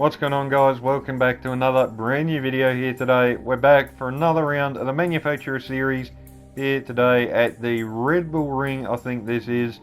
What's going on, guys? Welcome back to another brand new video here today. We're back for another round of the Manufacturer Series here today at the Red Bull Ring. I think this is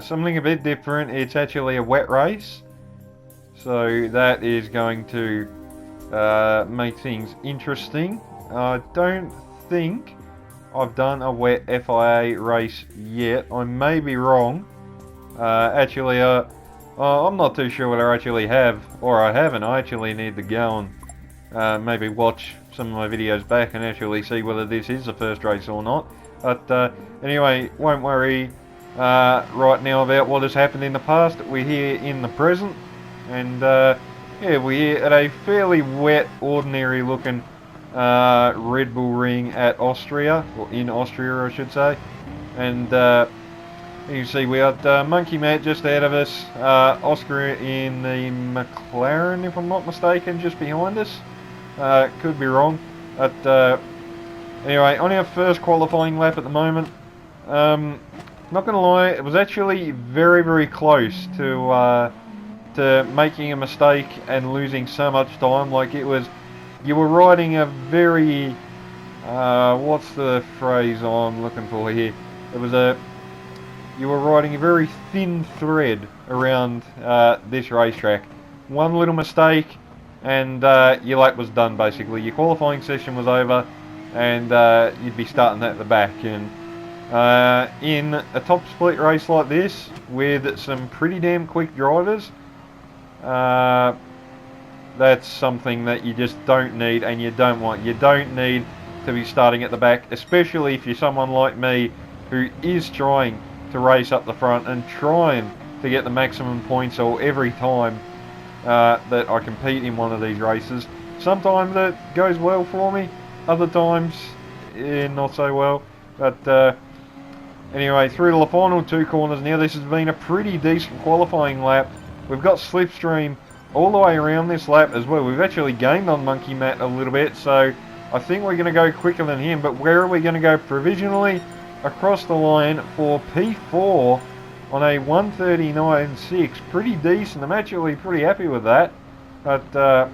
something a bit different. It's actually a wet race, so that is going to make things interesting. I don't think I've done a wet FIA race yet. I may be wrong. I'm not too sure whether I actually have, or I haven't. I actually need to go and maybe watch some of my videos back and actually see whether this is the first race or not. But anyway, won't worry right now about what has happened in the past. We're here in the present, and yeah, we're here at a fairly wet, ordinary looking Red Bull Ring at Austria, or in Austria I should say. And you can see we got Monkey Matt just ahead of us, Oscar in the McLaren, if I'm not mistaken, just behind us. Could be wrong. But anyway, on our first qualifying lap at the moment. Not gonna lie, it was actually very, very close to making a mistake and losing so much time. Like, it was, you were riding a very, what's the phrase I'm looking for here? It was you were riding a very thin thread around this racetrack. One little mistake and your lap was done basically. Your qualifying session was over and you'd be starting at the back. And in a top split race like this, with some pretty damn quick drivers, that's something that you just don't need and you don't want. You don't need to be starting at the back, especially if you're someone like me who is trying to race up the front and trying to get the maximum points or every time that I compete in one of these races. Sometimes it goes well for me, other times not so well. But anyway, through to the final two corners now. This has been a pretty decent qualifying lap. We've got slipstream all the way around this lap as well. We've actually gained on Monkey Matt a little bit, so I think we're going to go quicker than him. But where are we going to go provisionally? Across the line for P4 on a 1:39.6. Pretty decent. I'm actually pretty happy with that. But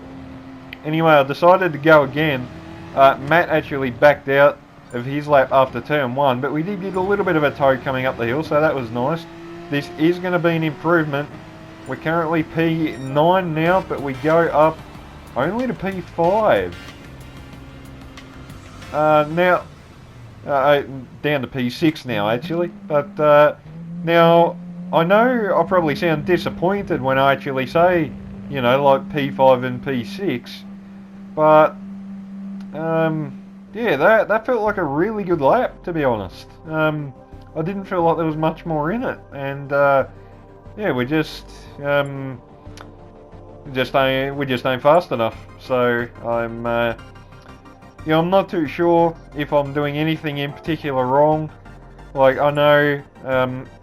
anyway, I decided to go again. Matt actually backed out of his lap after turn 1, but we did get a little bit of a tow coming up the hill, so that was nice. This is going to be an improvement. We're currently P9 now, but we go up only to P5. Now, down to P6 now actually, but now I know I probably sound disappointed when I actually say, you know, like P5 and P6, but yeah, that felt like a really good lap, to be honest. I didn't feel like there was much more in it, and yeah, we just ain't fast enough. So I'm not too sure if I'm doing anything in particular wrong. Like, I know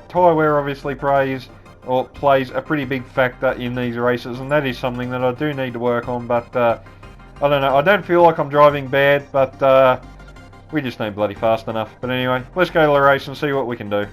tyre wear obviously plays a pretty big factor in these races, and that is something that I do need to work on. But I don't know, I don't feel like I'm driving bad, but we just ain't bloody fast enough. But anyway, let's go to the race and see what we can do.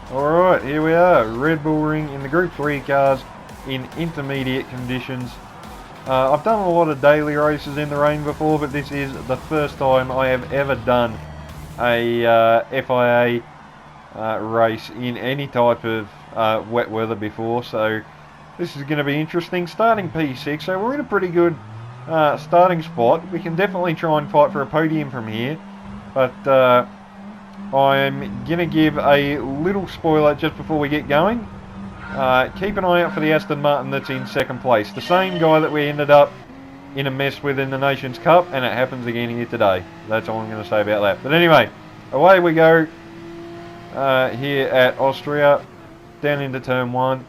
Alright, here we are, Red Bull Ring in the Group 3 cars in intermediate conditions. I've done a lot of daily races in the rain before, but this is the first time I have ever done a FIA race in any type of wet weather before, so this is going to be interesting. Starting P6, so we're in a pretty good starting spot. We can definitely try and fight for a podium from here, but I'm going to give a little spoiler just before we get going. keep an eye out for the Aston Martin that's in second place. The same guy that we ended up in a mess with in the Nations Cup, and it happens again here today. That's all I'm going to say about that. But anyway, away we go here at Austria, down into turn 1.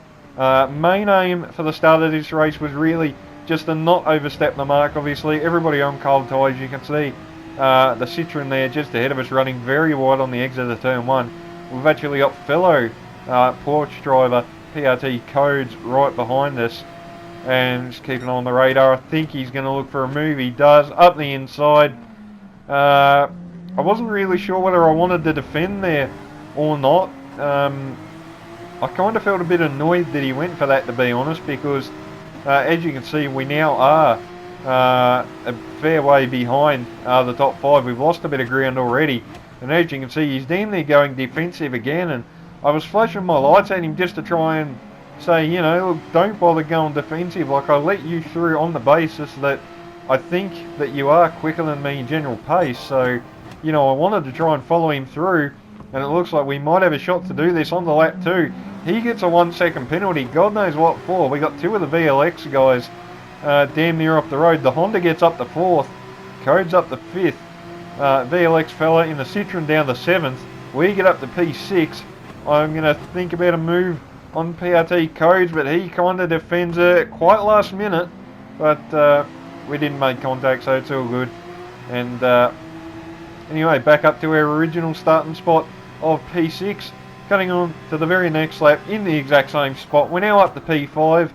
Main aim for the start of this race was really just to not overstep the mark. Obviously, everybody on cold tyres, you can see the Citroen there just ahead of us running very wide on the exit of turn 1. We've actually got fellow Porsche driver PRT Codes right behind us, and just keeping on the radar. I think he's going to look for a move. He does, up the inside. I wasn't really sure whether I wanted to defend there or not. I kind of felt a bit annoyed that he went for that, to be honest, because as you can see, we now are a fair way behind the top 5. We've lost a bit of ground already, and as you can see, he's down there going defensive again, and I was flashing my lights at him just to try and say, you know, look, don't bother going defensive. Like, I let you through on the basis that I think that you are quicker than me in general pace, so, you know, I wanted to try and follow him through, and it looks like we might have a shot to do this on the lap 2. He gets a 1 second penalty, God knows what for. We got 2 of the VLX guys damn near off the road. The Honda gets up to 4th, Codes up to 5th, VLX fella in the Citroen down to 7th. We get up to P6. I'm going to think about a move on PRT Codes, but he kind of defends it quite last minute, but we didn't make contact, so it's all good. And anyway, back up to our original starting spot of P6, cutting on to the very next lap in the exact same spot. We're now up to P5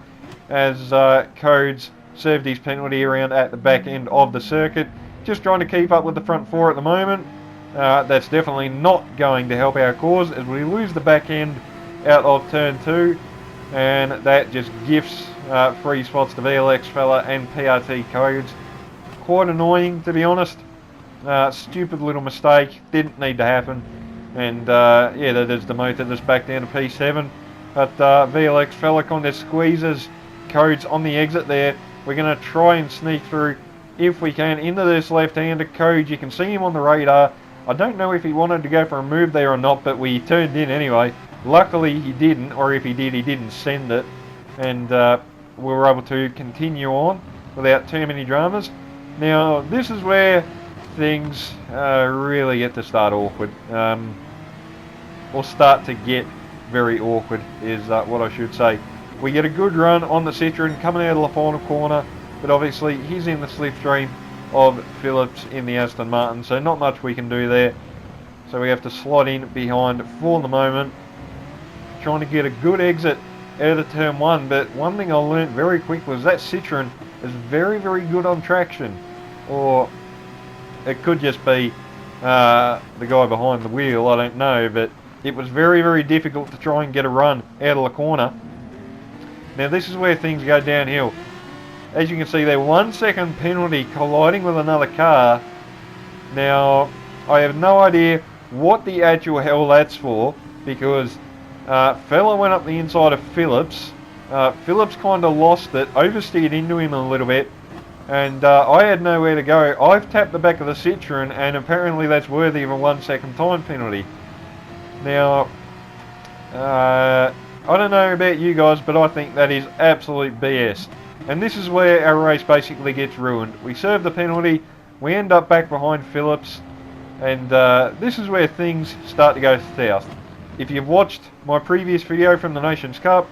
as Codes served his penalty around at the back end of the circuit. Just trying to keep up with the front 4 at the moment. That's definitely not going to help our cause as we lose the back end out of turn 2, and that just gifts free spots to VLX fella and PRT Codes. Quite annoying, to be honest. Stupid little mistake, didn't need to happen, and yeah, that has demoted us back down to P7. But VLX fella kind of squeezes Codes on the exit there. We're going to try and sneak through if we can into this left-hander. Codes, you can see him on the radar. I don't know if he wanted to go for a move there or not, but we turned in anyway. Luckily he didn't, or if he did, he didn't send it, and we were able to continue on without too many dramas. Now this is where things really get to start awkward, or start to get very awkward is what I should say. We get a good run on the Citroen coming out of the final corner, but obviously he's in the slipstream of Phillips in the Aston Martin, so not much we can do there. So we have to slot in behind for the moment, trying to get a good exit out of turn 1. But one thing I learned very quick was that Citroen is very, very good on traction, or it could just be the guy behind the wheel, I don't know, but it was very, very difficult to try and get a run out of the corner. Now this is where things go downhill. As you can see there, 1 second penalty colliding with another car. Now I have no idea what the actual hell that's for, because fella went up the inside of Phillips. Phillips kind of lost it, oversteered into him a little bit, and I had nowhere to go. I've tapped the back of the Citroen, and apparently that's worthy of a 1 second time penalty. Now, I don't know about you guys, but I think that is absolute BS. And this is where our race basically gets ruined. We serve the penalty, we end up back behind Phillips, and this is where things start to go south. If you've watched my previous video from the Nations Cup,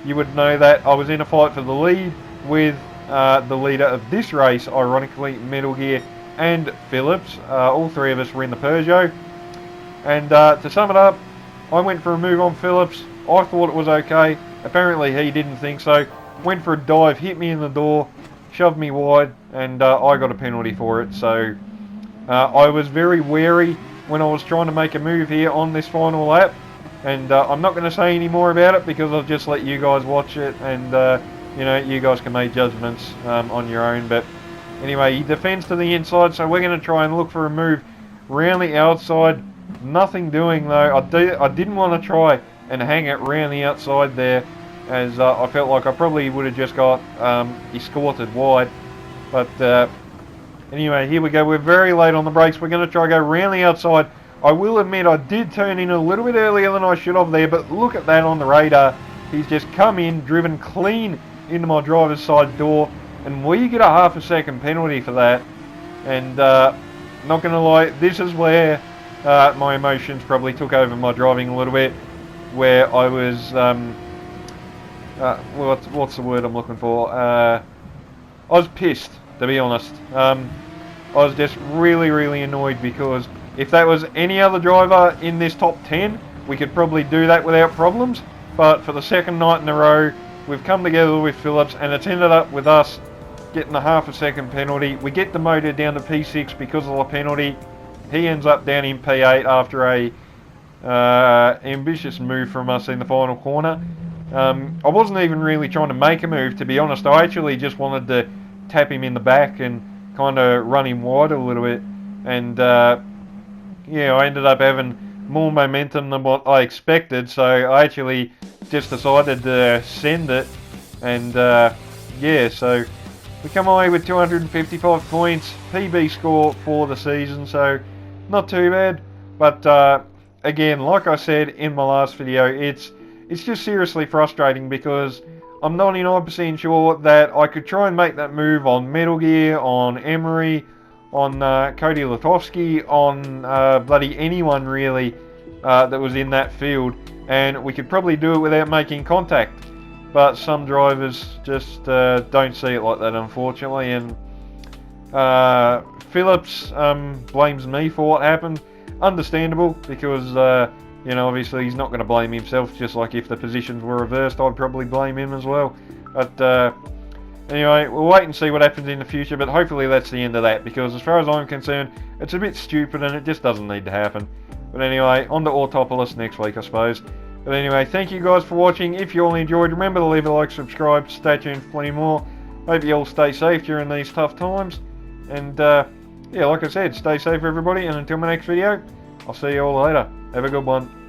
you would know that I was in a fight for the lead with the leader of this race, ironically, Metal Gear and Phillips. All 3 of us were in the Peugeot. And to sum it up, I went for a move on Phillips. I thought it was okay. Apparently he didn't think so. Went for a dive, hit me in the door, shoved me wide, and I got a penalty for it. So I was very wary when I was trying to make a move here on this final lap, and I'm not going to say any more about it because I'll just let you guys watch it, and you know, you guys can make judgments on your own. But anyway, he defends to the inside, so we're going to try and look for a move round the outside. Nothing doing though. I didn't want to try and hang it round the outside there, as I felt like I probably would have just got escorted wide. But anyway, here we go. We're very late on the brakes. We're going to try and go round the outside. I will admit I did turn in a little bit earlier than I should have there, but look at that on the radar. He's just come in, driven clean into my driver's side door, and we get a half a second penalty for that. And not going to lie, this is where my emotions probably took over my driving a little bit, where I was, what's the word I'm looking for? I was pissed, to be honest. I was just really, really annoyed, because if that was any other driver in this top 10, we could probably do that without problems. But for the second night in a row, we've come together with Phillips, and it's ended up with us getting a half a second penalty. We get demoted down to P6 because of the penalty. He ends up down in P8 after a ambitious move from us in the final corner. I wasn't even really trying to make a move, to be honest. I actually just wanted to tap him in the back and kind of run him wide a little bit. And yeah, I ended up having more momentum than what I expected, so I actually just decided to send it. And yeah, so we come away with 255 points, PB score for the season, so not too bad. But again, like I said in my last video, it's just seriously frustrating, because I'm 99% sure that I could try and make that move on Metal Gear, on Emery, on Cody Latowski, on bloody anyone really that was in that field, and we could probably do it without making contact. But some drivers just don't see it like that, unfortunately. And Phillips blames me for what happened. Understandable, because you know, obviously he's not going to blame himself. Just like if the positions were reversed, I'd probably blame him as well. But anyway, we'll wait and see what happens in the future. But hopefully that's the end of that, because as far as I'm concerned, it's a bit stupid and it just doesn't need to happen. But anyway, on to Autopolis next week, I suppose. But anyway, thank you guys for watching. If you all enjoyed, remember to leave a like, subscribe, stay tuned for plenty more. Hope you all stay safe during these tough times. And yeah, like I said, stay safe everybody, and until my next video, I'll see you all later. Have a good one.